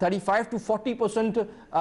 35 to 40%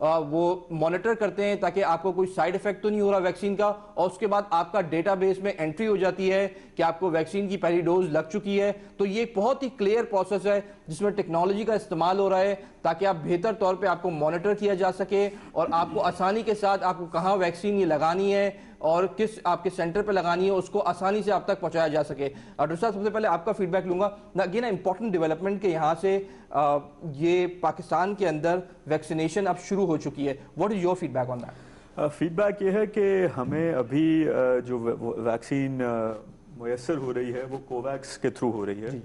وہ monitor کرتے ہیں تاکہ آپ کو کوئی سائیڈ افیکٹ تو نہیں ہو رہا ویکسین کا, اور اس کے بعد آپ کا ڈیٹا بیس میں انٹری ہو جاتی ہے کہ آپ کو ویکسین کی پہلی ڈوز لگ چکی ہے. تو یہ ایک بہت ہی کلیئر پروسیس ہے جس میں ٹیکنالوجی کا استعمال ہو رہا ہے تاکہ آپ بہتر طور پہ آپ کو مانیٹر کیا جا سکے اور آپ کو آسانی کے ساتھ آپ کو کہاں ویکسین یہ لگانی ہے اور کس آپ کے سینٹر پہ لگانی ہے اس کو آسانی سے آپ تک پہنچایا جا سکے. ڈاکٹر صاحب سب سے پہلے آپ کا فیڈ بیک لوں گا. اگین امپورٹنٹ ڈیولپمنٹ کہ یہاں سے یہ پاکستان کے اندر ویکسینیشن اب شروع ہو چکی ہے. What is your feedback on that? Feedback یہ ہے کہ ہمیں ابھی جو ویکسین میسر ہو رہی ہے وہ کوویکس کے تھرو ہو رہی ہے.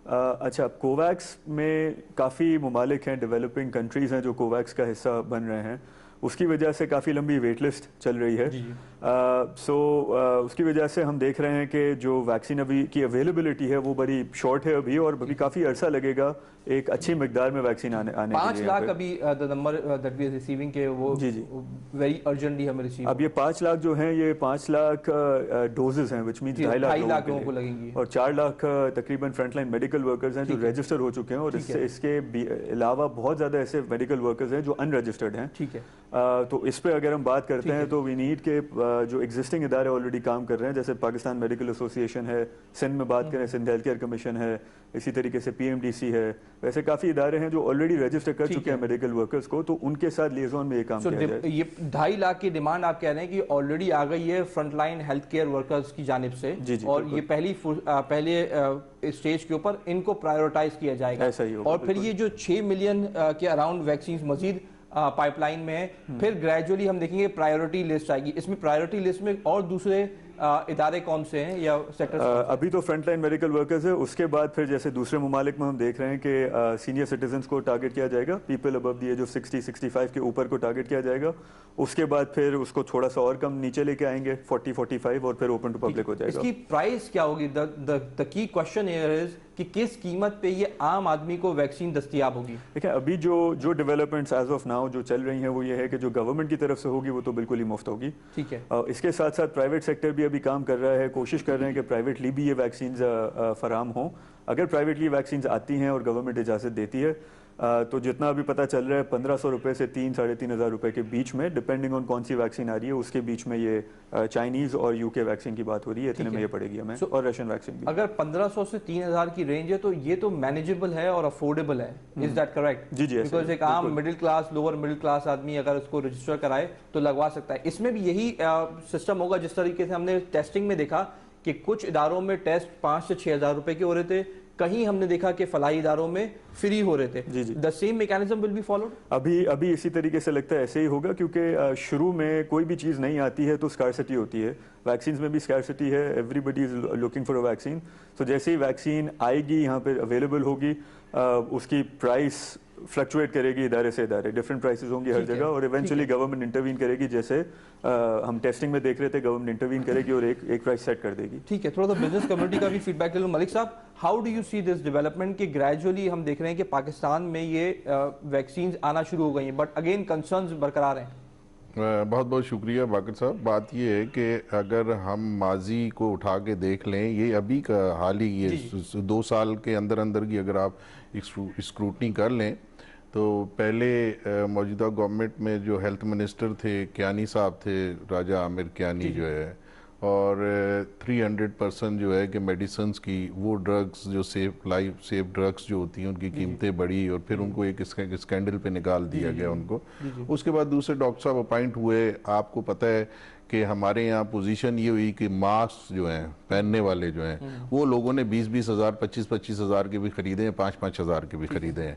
اچھا, کوویکس میں کافی ممالک ہیں, ڈیولپنگ کنٹریز ہیں جو کوویکس کا حصہ بن رہے ہیں. اس کی وجہ سے کافی لمبی ویٹ لسٹ چل رہی ہے. سو اس کی وجہ سے ہم دیکھ رہے ہیں کہ جو ویکسین ابھی کی اویلیبلٹی ہے وہ بڑی شارٹ ہے ابھی, اور ابھی کافی عرصہ لگے گا ایک اچھی مقدار میں ویکسین آنے کے لیے. 5 لاکھ ابھی number that we are receiving کے وہ ویری ارجنٹلی ہمیں ریسیو. اب یہ 5 لاکھ جو ہیں یہ 5 لاکھ ڈوزز ہیں وچ مینس 2.5 لاکھ لوگوں کو لگیں گی, اور 4 لاکھ تقریباً فرنٹ لائن میڈیکل ورکرز ہیں جو رجسٹر ہو چکے ہیں, اور اس کے علاوہ بہت زیادہ ایسے میڈیکل ورکرز ہیں جو ان رجسٹرڈ ہیں. ٹھیک ہے, تو اس پہ اگر ہم بات کرتے ہیں تو وی نیڈ کے جو ایگزسٹنگ ادارے آلریڈی کام کر رہے ہیں, جیسے پاکستان میڈیکل ایسوسی ایشن ہے, سندھ میں بات کریں سندھ ہیلتھ کیئر کمیشن ہے, اسی طریقے سے PMDC ہے, ویسے کافی ادارے ہیں جو آلریڈی رجسٹر کر چکے ہیں میڈیکل ورکرز کو, تو ان کے ساتھ لیزون میں یہ کام کیا جائے. یہ 2.5 لاکھ کی ڈیمانڈ آپ کہہ رہے ہیں کہ آلریڈی آ گئی ہے front line health care workers کی جانب سے, اور یہ پہلے اسٹیج کے اوپر ان کو پرائیورٹائز کیا جائے گا, اور پھر یہ جو 6 ملین کے اراؤنڈ ویکسینز مزید پائپ لائن میں ہے, پھر گریجولی ہم دیکھیں گے پرائیورٹی لسٹ آئے گی. اس میں پرائیورٹی لسٹ میں اور دوسرے ادارے کون سے ہیں یا سیکٹر؟ ابھی تو فرنٹ لائن میڈیکل ورکرز ہے, اس کے بعد پھر جیسے دوسرے ممالک میں ہم دیکھ رہے ہیں کہ سینئر سٹیزنز کو ٹارگٹ کیا جائے گا, people above the age of 60-65 کے اوپر کو ٹارگٹ کیا جائے گا. اس کے بعد پھر اس کو تھوڑا سا اور کم نیچے لے کے آئیں گے 40-45, اور پھر اوپن ٹو پبلک ہو جائے گا. اس کی پرائس کیا ہوگی؟ the key question here is کہ کس قیمت پہ یہ عام آدمی کو ویکسین دستیاب ہوگی؟ دیکھیں ابھی جو ڈیولپمنٹس ایز آف ناؤ جو چل رہی ہیں وہ یہ ہے کہ جو گورنمنٹ کی طرف سے ہوگی وہ تو بالکل ہی مفت ہوگی. ٹھیک ہے, اس کے ساتھ ساتھ پرائیویٹ سیکٹر بھی ابھی کام کر رہا ہے, کوشش کر رہے ہیں کہ پرائیویٹلی بھی یہ ویکسینز فراہم ہوں. اگر پرائیویٹلی ویکسینز آتی ہیں اور گورنمنٹ اجازت دیتی ہے تو جتنا ابھی پتہ چل رہا ہے 1500 روپے سے 3,000-3,500 روپے کے بیچ میں, ڈپینڈنگ آن کون سی ویکسین آ رہی ہے اس کے بیچ میں یہ چائنیز اور UK ویکسین کی بات ہو رہی ہے, اتنے میں یہ پڑے گی ہمیں, اور رشین ویکسین بھی. اگر 1500 سے 3000 کی رینج ہے تو یہ تو مینیجبل ہے اور افورڈیبل ہے, از دیٹ کریکٹ؟ جی جی, بیکاز ایک عام middle class, lower middle class آدمی اگر اس کو رجسٹر کرائے تو لگوا سکتا ہے. اس میں بھی یہی سسٹم ہوگا جس طریقے سے ہم نے ٹیسٹنگ میں دیکھا کہ کچھ اداروں میں ٹیسٹ 5 سے 6,000 روپے کے ہو رہے تھے, کہیں ہم نے دیکھا کہ فلاحی اداروں میں فری ہو رہے تھے. the same mechanism will be followed؟ ابھی اسی طریقے سے لگتا ہے ایسے ہی ہوگا, کیونکہ شروع میں کوئی بھی چیز نہیں آتی ہے تو اسکارسٹی ہوتی ہے. ویکسینز میں بھی اسکارسٹی ہے, everybody is looking for a vaccine. تو جیسے ہی ویکسین آئے گی یہاں پہ اویلیبل ہوگی, اس کی پرائس فلکچویٹ کرے گی ادارے سے ادارے, ڈفرینٹ پرائسز ہوں گی ہر جگہ, اور ایونچولی گورنمنٹ انٹروین کرے گی, جیسے ہم ٹیسٹنگ میں دیکھ رہے تھے گورنمنٹ انٹروین کرے گی اور ایک پرائس سیٹ کر دے گی. ٹھیک ہے, تھوڑا سا بزنس کمیونٹی کا بھی فیڈ بیک لے لوں. ملک صاحب, how do you see this development کہ گریجولی ہم دیکھ رہے ہیں کہ پاکستان میں یہ ویکسینز آنا شروع ہو گئی ہیں, بٹ اگین کنسرنز برقرار ہیں؟ بہت بہت شکریہ باقر صاحب. بات یہ ہے کہ اگر ہم ماضی کو اٹھا کے دیکھ لیں, یہ ابھی کا حال ہی یہ 2 سال کے اندر کی اگر آپ اسکروٹنی کر لیں تو پہلے موجودہ گورنمنٹ میں جو ہیلتھ منسٹر تھے کیانی صاحب تھے, راجہ عامر کیانی جو ہے, اور 300% جو ہے کہ میڈیسنز کی وہ ڈرگز جو لائف سیف ڈرگز جو ہوتی ہیں ان کی قیمتیں بڑھی, اور پھر ان کو ایک اسکینڈل پہ نکال دیا گیا ان کو. اس کے بعد دوسرے ڈاکٹر صاحب اپائنٹ ہوئے. آپ کو پتہ ہے کہ ہمارے یہاں پوزیشن یہ ہوئی کہ ماسک جو ہیں پہننے والے جو ہیں وہ لوگوں نے 20-20 ہزار 25-25 ہزار کے بھی خریدے ہیں, 5-5 ہزار کے بھی خریدے ہیں.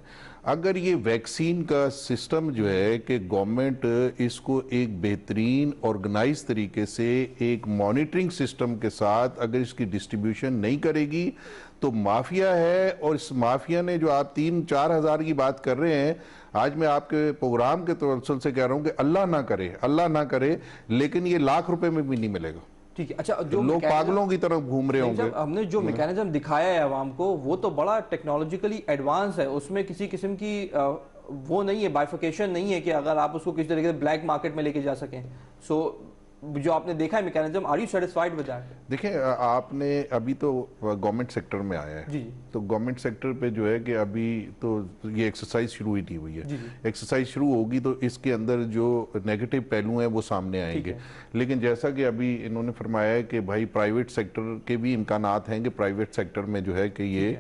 اگر یہ ویکسین کا سسٹم جو ہے کہ گورنمنٹ اس کو ایک بہترین آرگنائز طریقے سے ایک مانیٹرنگ سسٹم کے ساتھ اگر اس کی ڈسٹریبیوشن نہیں کرے گی تو مافیا ہے, اور اس مافیا نے جو آپ 3-4 ہزار کی بات کر رہے ہیں, آج میں آپ کے پروگرام کے توسل سے کہہ رہا ہوں کہ اللہ نہ کرے لیکن یہ لاکھ روپے میں بھی نہیں ملے گا. ٹھیک ہے, اچھا جو لوگ پاگلوں کی طرف گھوم رہے ہوں گے. ہم نے جو میکینزم دکھایا ہے عوام کو وہ تو بڑا ٹیکنالوجیکلی ایڈوانس ہے, اس میں کسی قسم کی وہ نہیں ہے, بائیفیکیشن نہیں ہے کہ اگر آپ اس کو کسی طریقے سے بلیک مارکیٹ میں لے کے جا سکیں. سو جو آپ نے دیکھا ہے mechanism, are you satisfied with that? دیکھیں آپ نے ابھی تو گورنمنٹ سیکٹر میں آیا ہے جی, تو گورنمنٹ سیکٹر پہ جو ہے کہ ابھی تو یہ ایکسرسائز شروع ہی نہیں ہوئی ہے. ایکسرسائز شروع ہوگی تو اس کے اندر جو نیگیٹو پہلو ہیں وہ سامنے آئیں گے. لیکن جیسا کہ ابھی انہوں نے فرمایا ہے کہ بھائی پرائیویٹ سیکٹر کے بھی امکانات ہیں کہ پرائیویٹ سیکٹر میں جو ہے کہ یہ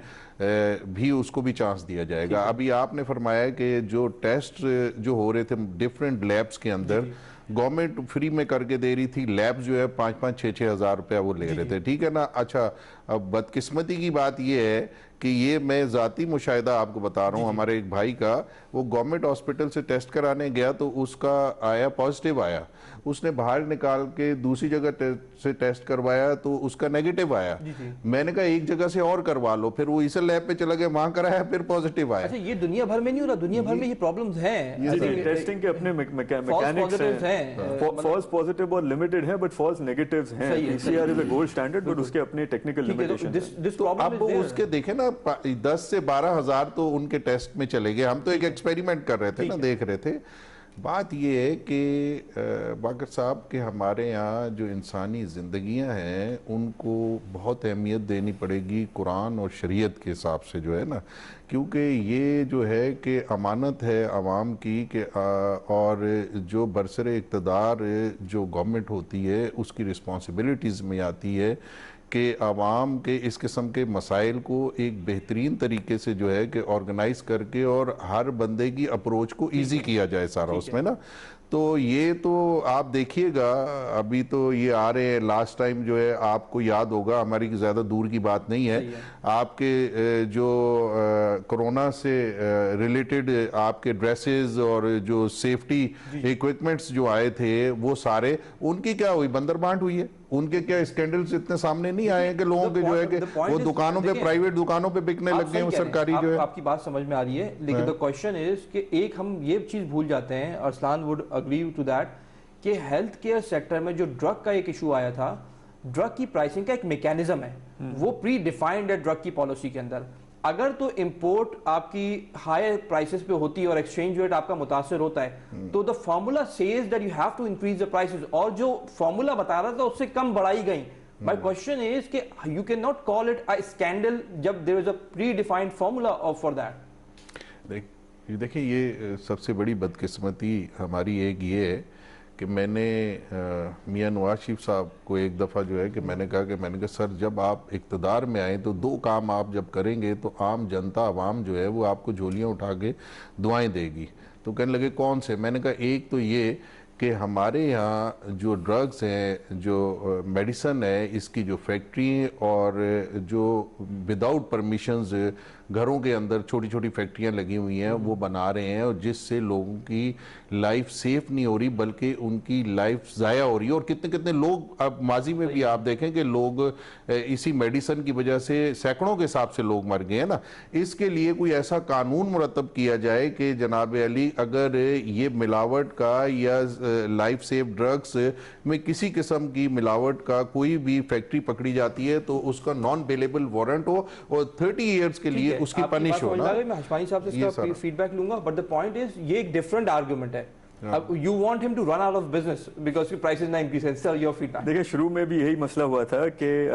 بھی اس کو بھی چانس دیا جائے گا. ابھی آپ نے فرمایا کہ جو ٹیسٹ جو ہو رہے تھے ڈیفرنٹ لیبس کے اندر گورنمنٹ فری میں کر کے دے رہی تھی, لیب جو ہے 5-6 ہزار روپیہ وہ لے رہے تھے, ٹھیک ہے نا. اچھا اب بدقسمتی کی بات یہ ہے کہ یہ میں ذاتی مشاہدہ آپ کو بتا رہا ہوں, ہمارے ایک بھائی کا, وہ گورنمنٹ ہاسپٹل سے ٹیسٹ کرانے گیا تو اس کا آیا پازیٹیو آیا, اس نے باہر نکال کے دوسری جگہ سے ٹیسٹ کروایا تو اس کا نیگیٹو آیا. میں نے کہا ایک جگہ سے اور کروا لو, پھر وہ اس لیب پہ چلا گیا, وہاں کرایا, پھر پازیٹیو آیا. اچھا یہ دنیا بھر میں نہیں ہو رہا, دنیا بھر میں یہ پرابلمز ہیں, ٹیسٹنگ کے اپنے میکینکس ہیں, فالس پازیٹیو اور لمیٹڈ ہیں بٹ فالس نیگیٹیوز ہیں. PCR is a gold standard but اس کے اپنے ٹیکنیکل لیمیٹیشنز. اب اس کے دیکھیں نا 10 سے 12 ہزار تو ان کے ٹیسٹ میں چلے گئے. ہم تو ایک ایکسپیریمنٹ کر رہے تھے نا, دیکھ رہے تھے. بات یہ ہے کہ باقر صاحب کہ ہمارے یہاں جو انسانی زندگیاں ہیں ان کو بہت اہمیت دینی پڑے گی قرآن اور شریعت کے حساب سے جو ہے نا, کیونکہ یہ جو ہے کہ امانت ہے عوام کی کہ اور جو برسر اقتدار جو گورنمنٹ ہوتی ہے اس کی رسپانسبلٹیز میں آتی ہے کہ عوام کے اس قسم کے مسائل کو ایک بہترین طریقے سے جو ہے کہ آرگنائز کر کے اور ہر بندے کی اپروچ کو ایزی کیا جائے سارا اس میں نا. تو یہ تو آپ دیکھیے گا ابھی تو یہ آ رہے ہیں, لاسٹ ٹائم جو ہے آپ کو یاد ہوگا, ہماری زیادہ دور کی بات نہیں ہے, آپ کے جو کرونا سے ریلیٹڈ آپ کے ڈریسز اور جو سیفٹی ایکوپمنٹس جو آئے تھے وہ سارے ان کی کیا ہوئی, بندر بانٹ ہوئی ہے. ان کے کیا اسکینڈلز اتنے سامنے نہیں آئے ہیں کہ لوگوں کے جو ہے کہ وہ دکانوں پہ پرائیویٹ دکانوں پہ بکنے لگ گئے ہیں سرکاری جو ہے. آپ کی بات سمجھ میں آ رہی ہے, لیکن the question is کہ ایک ہم یہ چیز بھول جاتے ہیں, Arslan would agree to that, کہ ہیلتھ کیئر سیکٹر میں جو ڈرگ کا ایک ایشو آیا تھا, ڈرگ کی پرائسنگ کا ایک میکینزم ہے, وہ پری ڈیفائنڈ ہے ڈرگ کی پالیسی کے اندر. اگر تو امپورٹ آپ کی ہائی پرائسز پہ ہوتی ہے اور ایکسچینج ریٹ آپ کا متاثر ہوتا ہے تو the formula says that you have to increase the prices, اور جو فارمولا بتا رہا تھا اس سے کم بڑھائی گئی. My question is کہ you cannot call it a scandal جب there is a pre-defined formula for that. دیکھیں یہ سب سے بڑی بدقسمتی ہماری ایک یہ ہے کہ میں نے میاں نواز شریف صاحب کو ایک دفعہ جو ہے کہ میں نے کہا سر جب آپ اقتدار میں آئیں تو 2 کام آپ جب کریں گے تو عام جنتا عوام جو ہے وہ آپ کو جھولیاں اٹھا کے دعائیں دے گی. تو کہنے لگے کون سے؟ میں نے کہا ایک تو یہ کہ ہمارے یہاں جو ڈرگز ہیں, جو میڈیسن ہے, اس کی جو فیکٹری اور جو وداؤٹ پرمیشنز گھروں کے اندر چھوٹی چھوٹی فیکٹریاں لگی ہوئی ہیں وہ بنا رہے ہیں, اور جس سے لوگوں کی لائف سیف نہیں ہو رہی بلکہ ان کی لائف ضائع ہو رہی ہے. اور کتنے کتنے لوگ, اب ماضی میں بھی آپ دیکھیں کہ لوگ اسی میڈیسن کی وجہ سے سینکڑوں کے حساب سے لوگ مر گئے ہیں نا. اس کے لیے کوئی ایسا قانون مرتب کیا جائے کہ جناب علی اگر یہ ملاوٹ کا یا لائف سیف ڈرگز میں کسی قسم کی ملاوٹ کا کوئی بھی فیکٹری پکڑی جاتی ہے تو اس کا نان بیلیبل وارنٹ ہو اور 30 ایئرز کے لیے اس کی پنش ہو نا. میں ہشمانی صاحب سے اس کا فیڈ بیک لوں گا, بٹ the point is یہ ایک ڈیفرنٹ آرگومنٹ ہے. You want him to run out of business because prices نہ increase ہیں. Sir, your feedback. دیکھیں شروع میں بھی یہی مسئلہ ہوا تھا کہ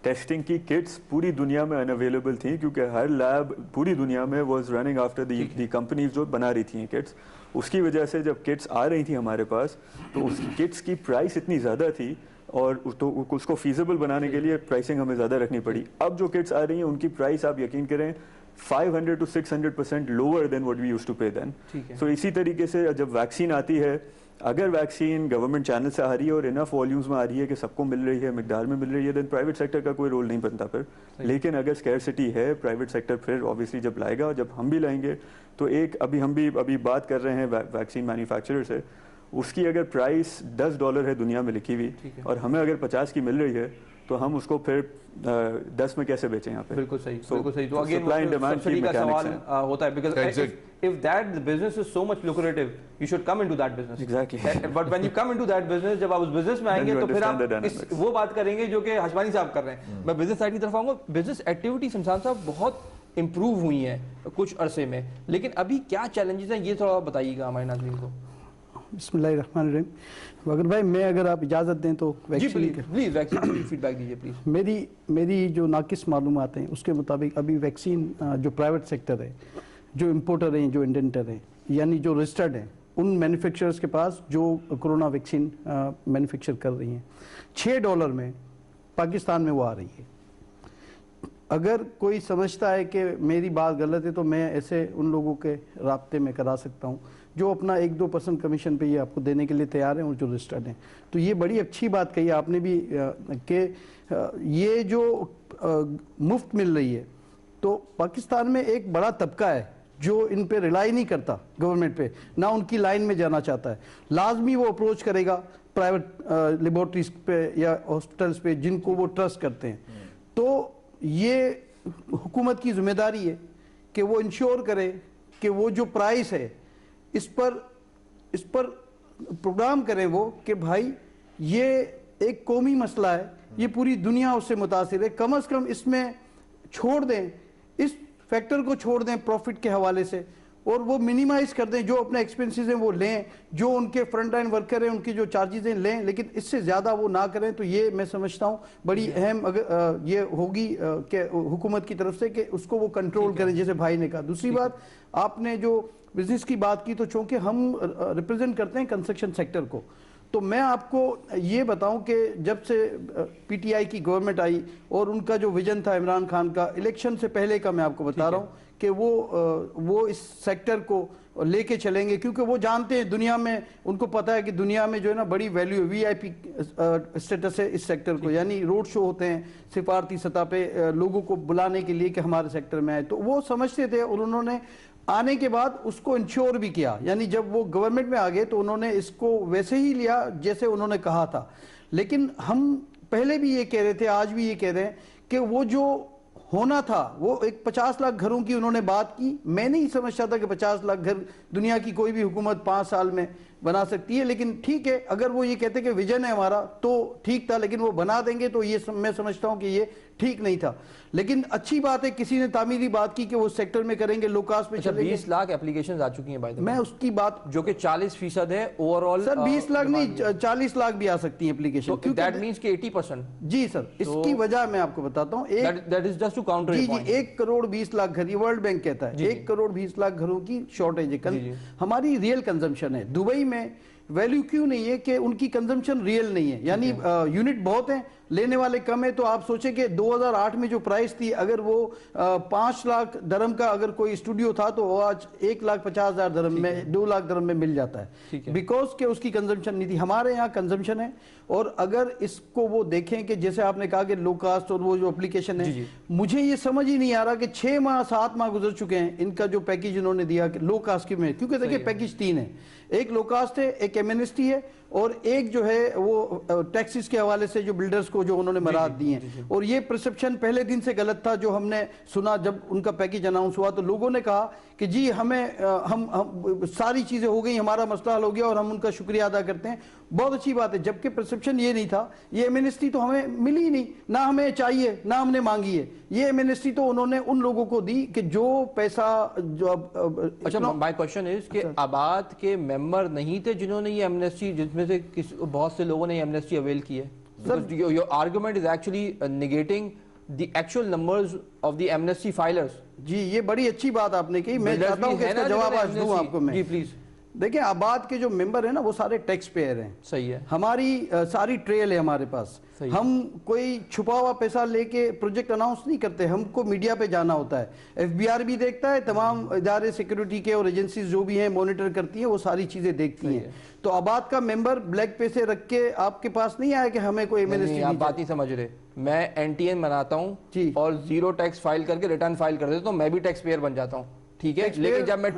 ٹیسٹنگ کی کٹس پوری دنیا میں انویلیبل تھیں کیونکہ ہر لیب پوری دنیا میں was running after the companies جو بنا رہی تھیں کٹس. اس کی وجہ سے جب کٹس آ رہی تھیں ہمارے پاس تو اس کٹس کی پرائس اتنی زیادہ تھی اور تو اس کو فیزیبل بنانے کے لیے پرائسنگ ہمیں زیادہ رکھنی پڑی. اب جو کٹس آ رہی ہیں ان کی پرائس آپ یقین کریں 500 to 600% lower than what we used to pay then. So اسی طریقے سے جب ویکسین آتی ہے, اگر ویکسین گورنمنٹ چینل سے آ رہی ہے اور انف والیومز میں آ رہی ہے کہ سب کو مل رہی ہے, مقدار میں مل رہی ہے, دین پرائیویٹ سیکٹر کا کوئی رول نہیں بنتا پھر. لیکن اگر اسکیرسٹی ہے پرائیویٹ سیکٹر پھر اوبیسلی جب لائے گا, اور جب ہم بھی لائیں گے تو ایک ہم بھی بات کر رہے ہیں ویکسین مینوفیکچرر سے, اس کی اگر پرائس $10 ہے دنیا میں لکھی ہوئی اور ہمیں اگر 50 کی مل رہی ہے تو ہم اس کو پھر 10 میں کیسے بیچیں یہاں پہ؟ بالکل صحیح. تو اگین سبسڈی کا سوال ہوتا ہے because if that business is so much lucrative you should come into that business. Exactly. But when you come into that business, جب آپ اس بزنس میں آئیں گے تو پھر آپ وہ بات کریں گے جو کہ ہشمانی صاحب کر رہے ہیں. میں بزنس سائڈ کی طرف آؤں گا. بزنس ایکٹیویٹی شمشان صاحب بہت امپروو ہوئی ہیں کچھ عرصے میں, لیکن ابھی کیا چیلنجز ہیں یہ تھوڑا بتائیے گا ہمارے ناظرین کو. بسم اللہ الرحمن الرحیم. وگر بھائی میں اگر آپ اجازت دیں تو پلیز ویکسین فیڈ بیک دیجیے پلیز. میری جو ناقص معلومات ہیں اس کے مطابق ابھی ویکسین جو پرائیویٹ سیکٹر ہے, جو امپورٹر ہیں, جو انڈینٹر ہیں, یعنی جو رجسٹرڈ ہیں, ان مینوفیکچررز کے پاس جو کرونا ویکسین مینوفیکچر کر رہی ہیں, $6 میں پاکستان میں وہ آ رہی ہے. اگر کوئی سمجھتا ہے کہ میری بات غلط ہے تو میں ایسے ان لوگوں کے رابطے میں کرا سکتا ہوں جو اپنا 1-2% کمیشن پہ یہ آپ کو دینے کے لیے تیار ہیں اور جو رجسٹرڈ ہیں. تو یہ بڑی اچھی بات کہی آپ نے بھی کہ یہ جو مفت مل رہی ہے, تو پاکستان میں ایک بڑا طبقہ ہے جو ان پہ ریلائی نہیں کرتا گورنمنٹ پہ, نہ ان کی لائن میں جانا چاہتا ہے. لازمی وہ اپروچ کرے گا پرائیویٹ لیبورٹریز پہ یا ہاسپٹلز پہ جن کو وہ ٹرسٹ کرتے ہیں. تو یہ حکومت کی ذمہ داری ہے کہ وہ انشور کرے کہ وہ جو پرائس ہے اس پر پروگرام کریں وہ کہ بھائی یہ ایک قومی مسئلہ ہے, یہ پوری دنیا اس سے متاثر ہے, کم از کم اس میں چھوڑ دیں, اس فیکٹر کو چھوڑ دیں پروفٹ کے حوالے سے, اور وہ منیمائز کر دیں, جو اپنے ایکسپنسز ہیں وہ لیں, جو ان کے فرنٹ لائن ورکر ہیں ان کی جو چارجز ہیں لیں, لیکن اس سے زیادہ وہ نہ کریں. تو یہ میں سمجھتا ہوں بڑی اہم یہ ہوگی کہ حکومت کی طرف سے کہ اس کو وہ کنٹرول کریں, جیسے بھائی نے کہا. دوسری بات, آپ نے جو بزنس کی بات کی, تو چونکہ ہم ریپرزینٹ کرتے ہیں کنسٹرکشن سیکٹر کو, تو میں آپ کو یہ بتاؤں کہ جب سے پی ٹی آئی کی گورنمنٹ آئی اور ان کا جو ویژن تھا عمران خان کا الیکشن سے پہلے کا, میں آپ کو بتا رہا ہوں کہ وہ اس سیکٹر کو لے کے چلیں گے, کیونکہ وہ جانتے ہیں دنیا میں, ان کو پتا ہے کہ دنیا میں جو ہے نا بڑی ویلیو ہے, VIP اسٹیٹس ہے اس سیکٹر کو, یعنی روڈ شو ہوتے ہیں سفارتی سطح پہ لوگوں کو بلانے کے لیے کہ ہمارے سیکٹر میں آئے. تو وہ سمجھتے تھے اور انہوں نے آنے کے بعد اس کو انشور بھی کیا, یعنی جب وہ گورنمنٹ میں آگئے تو انہوں نے اس کو ویسے ہی لیا جیسے انہوں نے کہا تھا. لیکن ہم پہلے بھی یہ کہہ رہے تھے, آج بھی یہ کہہ رہے ہیں کہ وہ جو ہونا تھا وہ ایک 50 لاکھ گھروں کی انہوں نے بات کی. میں نہیں سمجھتا تھا کہ 50 لاکھ گھر دنیا کی کوئی بھی حکومت 5 سال میں بنا سکتی ہے, لیکن ٹھیک ہے, اگر وہ یہ کہتے کہ ویژن ہے ہمارا تو ٹھیک تھا, لیکن وہ بنا دیں گے تو یہ میں سمجھتا ہوں کہ یہ ٹھیک نہیں تھا. لیکن اچھی بات ہے کسی نے تعمیری بات کی کہ وہ سیکٹر میں کریں گے, لو کاسٹ میں چلیں گے. 20 لاکھ اپلیکیشنز آ چکی ہیں میں اس کی بات, جو کہ 40% ہے اوورال. سر 20 لاکھ نہیں 40 لاکھ بھی آ سکتی ہیں اپلیکیشن. دیٹ مینس کہ 80%. جی سر, اس کی وجہ میں آپ کو بتاتا ہوں. That is just to counter. جی 1 کروڑ 20 لاکھ گھر, یہ ورلڈ بینک کہتا ہے 1 کروڑ 20 لاکھ گھروں کی شارٹیج ہے. ہماری ریئل کنزمپشن ہے. دبئی میں ویلیو کیوں نہیں ہے کہ ان کی کنزمپشن ریئل نہیں ہے, یعنی یونٹ بہت ہیں, لینے والے کم ہیں. تو آپ سوچیں کہ 2008 میں جو پرائس تھی, اگر وہ 5 لاکھ درہم کا اگر کوئی اسٹوڈیو تھا تو وہ آج 1,50,000 درہم میں 2 لاکھ درہم میں مل جاتا ہے, بیکوز کہ اس کی کنزمپشن نہیں تھی. ہمارے یہاں کنزمپشن ہے, اور اگر اس کو وہ دیکھیں کہ جیسے آپ نے کہا کہ لو کاسٹ اور وہ جو اپلیکیشن ہے, مجھے یہ سمجھ ہی نہیں آ رہا کہ 6 ماہ 7 ماہ گزر چکے ہیں ان کا جو پیکیج انہوں نے دیا کہ لو کاسٹ کی میں, کیونکہ دیکھیں پیکیج 3 ہے, ایک لو کاسٹ ہے, ایک ایمنسٹی ہے, اور ایک جو ہے وہ ٹیکسز کے حوالے سے جو بلڈرز کو جو انہوں نے مراد دی ہیں. اور یہ پرسپشن پہلے دن سے غلط تھا, جو ہم نے سنا جب ان کا پیکیج اناؤنس ہوا تو لوگوں نے کہا کہ جی ہمیں ہم ساری چیزیں ہو گئی, ہمارا مسئلہ حل ہو گیا, اور ہم ان کا شکریہ ادا کرتے ہیں. بہت اچھی بات ہے, جبکہ پرسپشن یہ نہیں تھا. یہ ایمنسٹی تو ہمیں ملی ہی نہیں, نہ ہمیں چاہیے نہ ہم نے مانگی ہے. یہ ایمنسٹی تو انہوں نے ان لوگوں کو دی کہ جو پیسہ جو. اچھا, مائی کوشچن از کہ آباد کے ممبر نہیں تھے جنہوں نے یہ ایمنسٹی, جس میں سے بہت سے لوگوں نے ایمنسٹی اویل کی ہے. Your argument is actually negating the actual numbers of the amnesty filers. جی یہ بڑی اچھی بات آپ نے کہی, میں چاہتا ہوں کہ اس کا جواب آج دوں آپ کو میں. جی پلیز. دیکھیں آباد کے جو ممبر ہیں نا وہ سارے ٹیکس پیئر ہیں. صحیح ہے. ہماری ساری ٹریل ہے ہمارے پاس. ہم کوئی چھپا ہوا پیسہ لے کے پروجیکٹ اناؤنس نہیں کرتے, ہم کو میڈیا پہ جانا ہوتا ہے. FBR بھی دیکھتا ہے, تمام ادارے سیکیورٹی کے اور ایجنسیز جو بھی ہیں مانیٹر کرتی ہیں, وہ ساری چیزیں دیکھتی ہیں. تو آباد کا ممبر بلیک پیسے رکھ کے آپ کے پاس نہیں آیا کہ ہمیں کوئی ایمنسٹی. آپ بات نہیں سمجھ رہے. میں NTN بناتا ہوں اور 0 ٹیکس فائل کر کے ریٹرن فائل کر دیتا ہوں, میں بھی ٹیکس پیئر بن جاتا ہوں. ٹھیک ہے, لیکن جب میں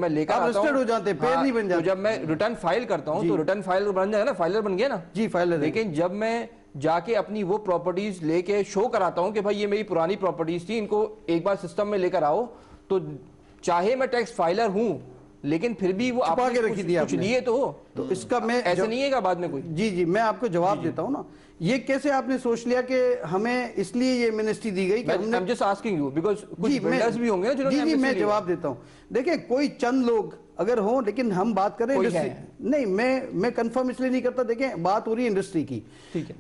لے کر آتا ہوں, جب میں ریٹرن فائل کرتا ہوں تو ریٹرن فائل بن جائے نا, فائلر بن گیا نا. جی فائلر. لیکن جب میں جا کے اپنی وہ پراپرٹیز لے کے شو کراتا ہوں کہ بھائی یہ میری پرانی پراپرٹیز تھی, ان کو ایک بار سسٹم میں لے کر آؤ, تو چاہے میں ٹیکس فائلر ہوں لیکن پھر بھی وہ آپ نے کچھ لیے تو ہو. تو اس کا میں ایسا نہیں ہے کہ بعد میں کوئی. جی میں آپ کو جواب دیتا ہوں نا یہ کیسے آپ نے سوچ لیا کہ ہمیں اس لیے یہ امنیسٹی دی گئی کہ ہم نے I'm just asking you because کچھ بلڈرز بھی ہوں گے جنہوں نے میں جواب دیتا ہوں. دیکھیں کوئی چند لوگ اگر ہوں, لیکن ہم بات کریں انڈسٹری, نہیں میں کنفرم اس لیے نہیں کرتا. دیکھیں بات ہو رہی ہے انڈسٹری کی. ٹھیک ہے,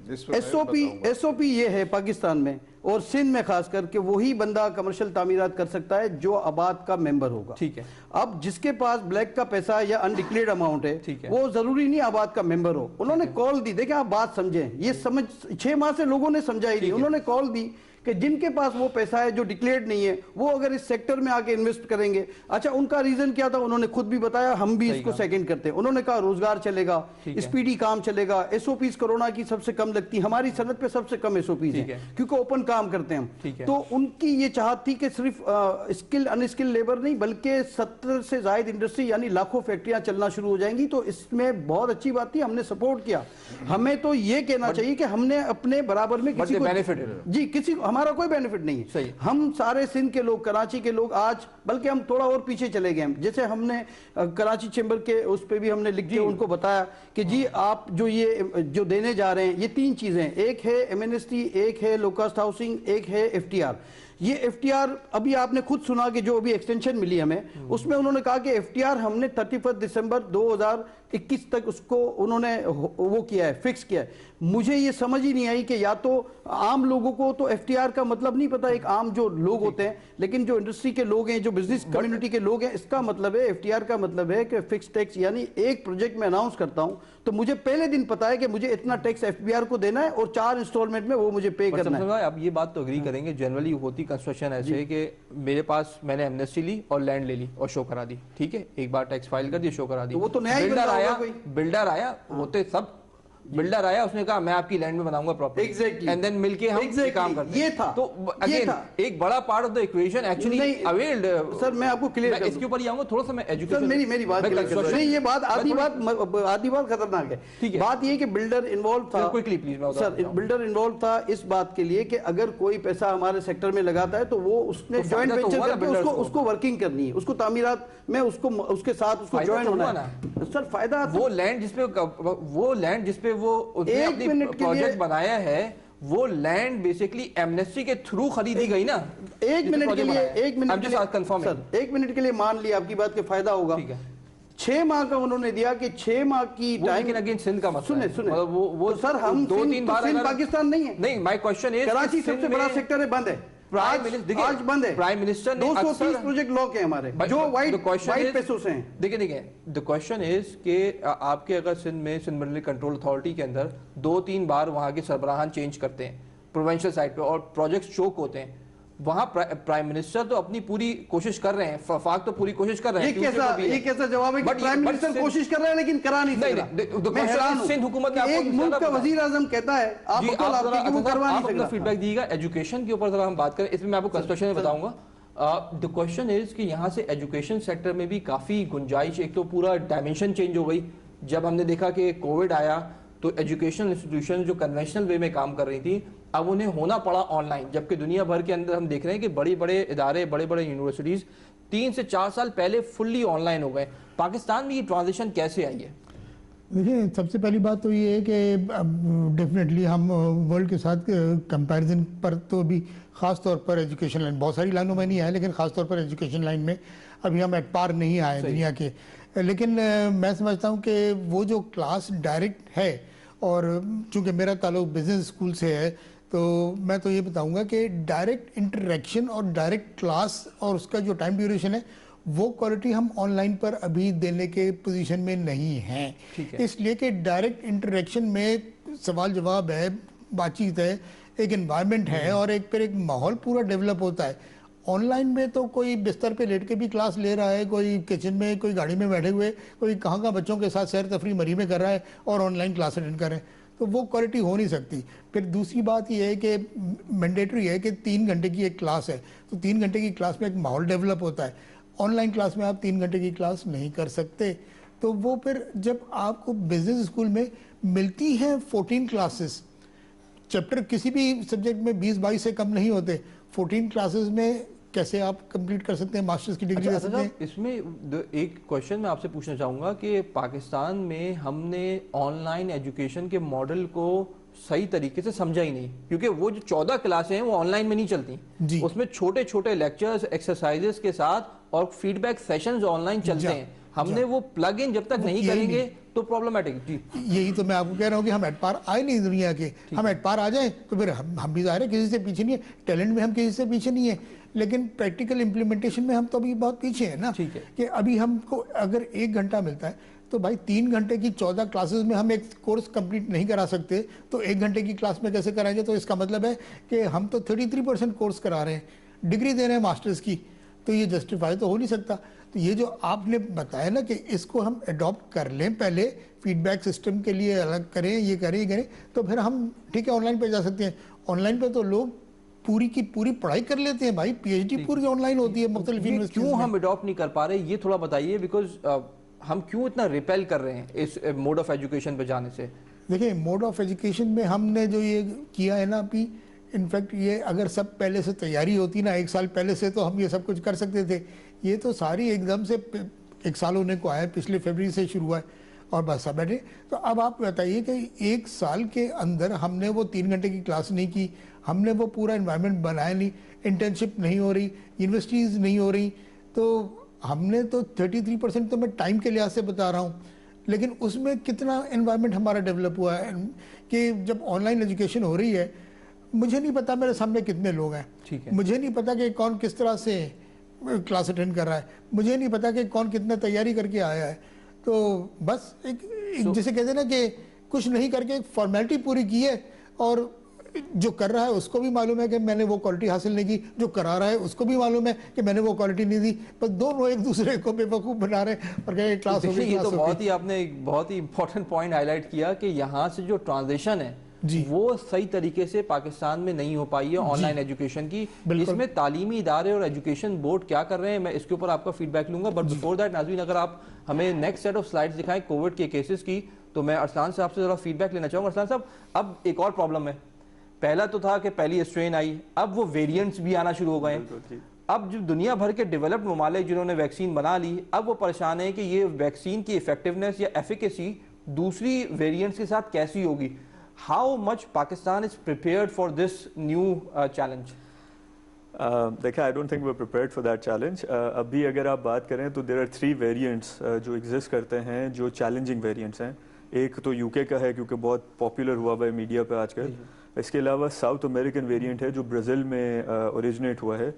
ایس او پی یہ ہے پاکستان میں اور سندھ میں خاص کر کہ وہی بندہ کمرشل تعمیرات کر سکتا ہے جو آباد کا ممبر ہوگا. ٹھیک ہے, اب جس کے پاس بلیک کا پیسہ یا انڈکلیئرڈ اماؤنٹ ہے وہ ضروری نہیں آباد کا ممبر ہو. انہوں نے کال دی, دیکھیں آپ بات سمجھیں, یہ سمجھ 6 ماہ سے لوگوں نے سمجھا ہی نہیں. انہوں نے کال دی کہ جن کے پاس وہ پیسہ ہے جو ڈکلیئرڈ نہیں ہے وہ اگر اس سیکٹر میں آ کے انویسٹ کریں گے. اچھا, ان کا ریزن کیا تھا, انہوں نے خود بھی بتایا, ہم بھی اس کو سیکنڈ کرتے ہیں. انہوں نے کہا روزگار چلے گا, اسپیڈی کام چلے گا, ایس او پیز کرونا کی سب سے کم لگتی, ہماری صنعت پہ سب سے کم ایس او پیز ہیں کیونکہ اوپن کام کرتے ہیں ہم. تو ان کی یہ چاہت تھی کہ صرف اسکل ان اسکل لیبر نہیں بلکہ 70 سے زائد انڈسٹری یعنی لاکھوں فیکٹریاں چلنا شروع ہو جائیں گی. تو اس میں بہت اچھی بات تھی, ہم نے سپورٹ کیا. ہمیں تو یہ کہنا چاہیے کہ ہم نے اپنے برابر میں کسی کو ہمارا کوئی بینیفٹ نہیں ہے. ہم سارے سندھ کے لوگ, کراچی کے لوگ آج بلکہ ہم تھوڑا اور پیچھے چلے گئے. جیسے ہم نے کراچی چیمبر کے اس پہ بھی ہم نے لکھ کے ان کو بتایا کہ جی آپ جو دینے جا رہے ہیں یہ 3 چیزیں, ایک ہے ایمنیسٹی, ایک ہے لو کاسٹ ہاؤسنگ, ایک ہے ایف ٹی آر. یہ ایف ٹی آر ابھی آپ نے خود سنا کہ جو ابھی ایکسٹینشن ملی ہمیں, اس میں انہوں نے کہا کہ ایف ٹی آر ہم نے 31 دسمبر 2021 تک اس کو انہوں نے وہ کیا ہے, فکس کیا ہے. مجھے یہ سمجھ ہی نہیں آئی کہ یا تو عام لوگوں کو تو ایف ٹی آر کا مطلب نہیں پتا, ایک عام جو لوگ ہوتے ہیں, لیکن جو انڈسٹری کے لوگ ہیں, جو بزنس کمیونٹی کے لوگ ہیں, اس کا مطلب ہے ایف ٹی آر کا مطلب ہے کہ فکس ٹیکس. یعنی ایک پروجیکٹ میں اناؤنس کرتا ہوں تو مجھے پہلے دن پتا ہے کہ مجھے اتنا ٹیکس ایف بی آر کو دینا ہے اور 4 انسٹالمنٹ میں وہ مجھے پے کرنا ہے. اب یہ بات تو اگری کریں گے, جنرلی ہوتی کنسٹرکشن ایسے ہے کہ میرے پاس میں نے ایمنیسٹی لی اور لینڈ لے لی اور شو کرا دی. ٹھیک ہے, ایک بار ٹیکس فائل کر دی, شو کرا دی. وہ تو نیا بلڈر آیا ہوتے سب, بلڈر آیا, اس نے کہا میں آپ کی لینڈ میں بناؤں گا پراپرٹی, اینڈ دین مل کے ہم کام کرتے ہیں. یہ تھا, تو اگین ایک بڑا part of the equation actually availed. Sir میں آپ کو کلیئر اس کے اوپر ہی آؤں گا تھوڑا سا, میں ایجوکیشن میری بات نہیں, یہ بات آدھی بات خطرناک ہے. بات یہ کہ بلڈر انوالو تھا, quickly please sir, builder involve تھا اس بات کے لیے کہ اگر کوئی پیسہ ہمارے سیکٹر میں لگاتا ہے تو وہ اس نے جوائنٹ وینچر کر کے اس کو ورکنگ کرنی ہے, اس کو تعمیرات میں اس کے ساتھ اس کو جوائن ہونا ہے. سر فائدہ وہ لینڈ جس پہ وہ پروجیکٹ بنایا ہے, وہ لینڈ بیسیکلی ایمنیسٹی کے تھرو خریدی گئی نا. ایک منٹ کے لیے مان لیا آپ کی بات کہ فائدہ ہوگا. 6 ماہ کا انہوں نے دیا کہ 6 ماہ کی ٹائم, لیکن اگین سندھ کا مسئلہ ہے. سنیں وہ سر, ہم 2-3 بار پاکستان نہیں ہے. نہیں, مائی کوسچن از کراچی سب سے بڑا سیکٹر ہے, بند ہے آج بند ہے. پرائم منسٹر نے 230 پروجیکٹ لاک ہیں ہمارے جو وائٹ پیسوں سے ہیں. دیکھیں the question is کہ آپ کے اگر سندھ میں سندھ منڈل کنٹرول اتھارٹی کے اندر 2-3 بار وہاں کے سربراہان چینج کرتے ہیں پروونشل سائٹ پہ اور پروجیکٹس چوک ہوتے ہیں, وہاں پرائم منسٹر تو اپنی پوری کوشش کر رہے ہیں, وفاق تو پوری کوشش کر رہے ہیں. یہ کیسا جواب ہے کہ پرائم منسٹر کوشش کر رہے ہیں لیکن کرا نہیں سکتا. میں حیران ہوں, سندھ حکومت نے ایک ملک کا وزیر اعظم کہتا ہے آپ اپنا فیڈ بیک دیجیے گا. ایجوکیشن کے اوپر ذرا ہم بات کریں, اس میں آپ کو کنسٹرکشن میں بتاؤں گا. the question is کہ یہاں سے ایجوکیشن سیکٹر میں بھی کافی گنجائش, ایک تو پورا ڈائمینشن چینج ہو گئی جب ہم نے دیکھا کہ کووڈ آیا تو ایجوکیشن انسٹیٹیوشن جو کنونشنل وے میں کام کر رہی تھی اب انہیں ہونا پڑا آن لائن, جبکہ دنیا بھر کے اندر ہم دیکھ رہے ہیں کہ بڑے ادارے, بڑے یونیورسٹیز 3 سے 4 سال پہلے فلی آن لائن ہو گئے. پاکستان میں یہ ٹرانزیشن کیسے آئی ہے؟ دیکھیں, سب سے پہلی بات تو یہ ہے کہ ڈیفینیٹلی ہم ورلڈ کے ساتھ کمپیریزن پر تو ابھی خاص طور پر ایجوکیشن لائن, بہت ساری لائنوں میں نہیں آئے لیکن خاص طور پر ایجوکیشن لائن میں ابھی ہم ایٹ پار نہیں آئے دنیا کے. لیکن میں سمجھتا ہوں کہ وہ جو کلاس ڈائریکٹ ہے, اور چونکہ میرا تعلق بزنس اسکول سے ہے تو میں تو یہ بتاؤں گا کہ ڈائریکٹ انٹریکشن اور ڈائریکٹ کلاس اور اس کا جو ٹائم ڈیوریشن ہے وہ کوالٹی ہم آن لائن پر ابھی دینے کے پوزیشن میں نہیں ہیں. اس لیے کہ ڈائریکٹ انٹریکشن میں سوال جواب ہے, بات چیت ہے, ایک انوائرمنٹ ہے اور پھر ایک ماحول پورا ڈیولپ ہوتا ہے. آن لائن میں تو کوئی بستر پہ لیٹ کے بھی کلاس لے رہا ہے, کوئی کچن میں, کوئی گاڑی میں بیٹھے ہوئے, کوئی کہاں بچوں کے ساتھ سیر تفریح مری میں کر رہا ہے اور آن لائن کلاس اٹینڈ کر رہے ہیں, تو وہ کوالٹی ہو نہیں سکتی. پھر دوسری بات یہ ہے کہ مینڈیٹری ہے کہ 3 گھنٹے کی ایک کلاس ہے, تو 3 گھنٹے کی کلاس میں ایک ماحول ڈیولپ ہوتا ہے. آن لائن کلاس میں آپ 3 گھنٹے کی کلاس نہیں کر سکتے. تو وہ پھر جب آپ کو بزنس اسکول میں ملتی ہیں 14 کلاسز, چیپٹر کسی بھی سبجیکٹ میں 20-22 سے کم نہیں ہوتے, 14 کلاسز میں کیسے آپ کمپلیٹ کر سکتے ہیں, ماسٹرز کی ڈگری لے سکتے ہیں؟ اس میں ایک کوشچن میں آپ سے پوچھنا چاہوں گا کہ پاکستان میں ہم نے آن لائن ایجوکیشن کے ماڈل کو صحیح طریقے سے سمجھا ہی نہیں, کیونکہ وہ جو 14 کلاسیں ہیں وہ آن لائن میں نہیں چلتی, اس میں چھوٹے چھوٹے لیکچرز ایکسرسائزز کے ساتھ اور feedback sessions online چلتے ہیں. ہم نے وہ پلگ ان جب تک نہیں کریں گے تو پرابلمٹک. یہی تو میں آپ کو کہہ رہا ہوں کہ ہم ایٹ پار آئے نہیں دنیا کے, ہم ایٹ پار آ جائیں تو پھر ہم بھی ظاہر ہے کسی سے پیچھے نہیں ہے, ٹیلنٹ میں ہم کسی سے پیچھے نہیں ہے, لیکن پریکٹیکل امپلیمنٹیشن میں ہم تو ابھی بہت پیچھے ہیں نا, کہ ابھی ہم کو اگر 1 گھنٹہ ملتا ہے تو بھائی 3 گھنٹے کی 14 کلاسز میں ہم ایک کورس کمپلیٹ نہیں کرا سکتے, تو 1 گھنٹے کی کلاس میں کیسے کرائیں گے؟ تو اس کا مطلب ہے کہ ہم تو 33% کورس کرا رہے ہیں, ڈگری دے رہے ہیں ماسٹرز کی, تو یہ جسٹیفائی تو ہو نہیں سکتا. تو یہ جو آپ نے بتایا نا کہ اس کو ہم اڈاپٹ کر لیں, پہلے فیڈ بیک سسٹم کے لیے الگ کریں, یہ کریں تو پھر ہم ٹھیک ہے آن لائن پہ جا سکتے ہیں. آن لائن پہ تو لوگ پوری کی پوری پڑھائی کر لیتے ہیں بھائی, پی ایچ ڈی پوری آن لائن ہوتی ہے مختلف یونیورسٹیز میں. کیوں ہم اڈاپٹ نہیں کر پا رہے یہ تھوڑا بتائیے, بیکاز ہم کیوں اتنا ریپیل کر رہے ہیں اس موڈ آف ایجوکیشن پہ جانے سے؟ دیکھیں موڈ آف ایجوکیشن میں ہم نے جو یہ کیا ہے نا ابھی, انفیکٹ یہ اگر سب پہلے سے تیاری ہوتی نا 1 سال پہلے سے تو ہم یہ سب کچھ کر سکتے تھے. یہ تو ساری ایک دم سے 1 سال ہونے کو آیا, پچھلے فیبرری سے شروع ہوا ہے اور بس سب بیٹھے. تو اب آپ بتائیے کہ 1 سال کے اندر ہم نے وہ 3 گھنٹے کی کلاس نہیں کی, ہم نے وہ پورا انوائرمنٹ بنایا نہیں, انٹرنشپ نہیں ہو رہی, یونیورسٹیز نہیں ہو رہی, تو ہم نے تو 33% تو میں ٹائم کے لحاظ سے بتا رہا ہوں, لیکن اس میں کتنا انوائرمنٹ ہمارا ڈیولپ ہوا ہے کہ جب آن لائن ایجوکیشن ہو رہی ہے, مجھے نہیں پتا میرے سامنے کتنے لوگ ہیں, مجھے نہیں پتا کہ کون کس طرح سے کلاس اٹینڈ کر رہا ہے, مجھے نہیں پتا کہ کون کتنا تیاری کر کے آیا ہے. تو بس ایک جسے کہتے ہیں نا کہ کچھ نہیں کر کے ایک فارمیلٹی پوری کی ہے, اور جو کر رہا ہے اس کو بھی معلوم ہے کہ میں نے وہ کوالٹی حاصل نہیں کی, جو کرا رہا ہے اس کو بھی معلوم ہے کہ میں نے وہ کوالٹی نہیں دی, بس دونوں ایک دوسرے کو بے وقوف بنا رہے ہیں اور کہہ کلاس ہو گئی. یہ تو بہت ہی آپ نے ایک بہت ہی امپورٹنٹ پوائنٹ ہائی لائٹ کیا کہ یہاں سے جو ٹرانزیشن ہے وہ صحیح طریقے سے پاکستان میں نہیں ہو پائی ہے آن لائن ایجوکیشن کی. اس میں تعلیمی ادارے اور ایجوکیشن بورڈ کیا کر رہے ہیں, میں اس کے اوپر آپ کا فیڈ بیک لوں گا, بٹ بفور دیٹ ناظرین اگر آپ ہمیں نیکسٹ سیٹ آف سلائیڈز دکھائیں کووڈ کے کیسز کی, تو میں ارسلان صاحب سے ذرا فیڈ بیک لینا چاہوں گا. ارسلان صاحب اب ایک اور پرابلم ہے, پہلا تو تھا کہ پہلی اسٹرین آئی, اب وہ ویریئنٹس بھی آنا شروع ہو گئے ہیں. اب جو دنیا بھر کے ڈیولپڈ ممالک جنہوں نے ویکسین بنا لی, اب وہ پریشان ہیں کہ یہ ویکسین کی ایفیکٹیونیس یا ایفیکیسی دوسری ویریئنٹس کے ساتھ کیسی ہوگی. How much Pakistan is prepared for this new challenge? دیکھیں I don't think we're prepared for that challenge. ابھی اگر آپ بات کریں تو there are 3 variants جو ایگزسٹ کرتے ہیں جو چیلنجنگ ویریئنٹس ہیں. ایک تو UK کا ہے کیونکہ بہت پاپولر ہوا ہوا ہے میڈیا پہ آج کل. اس کے علاوہ ساؤتھ امریکن ویریئنٹ ہے جو برازیل میں اوریجنیٹ ہوا ہے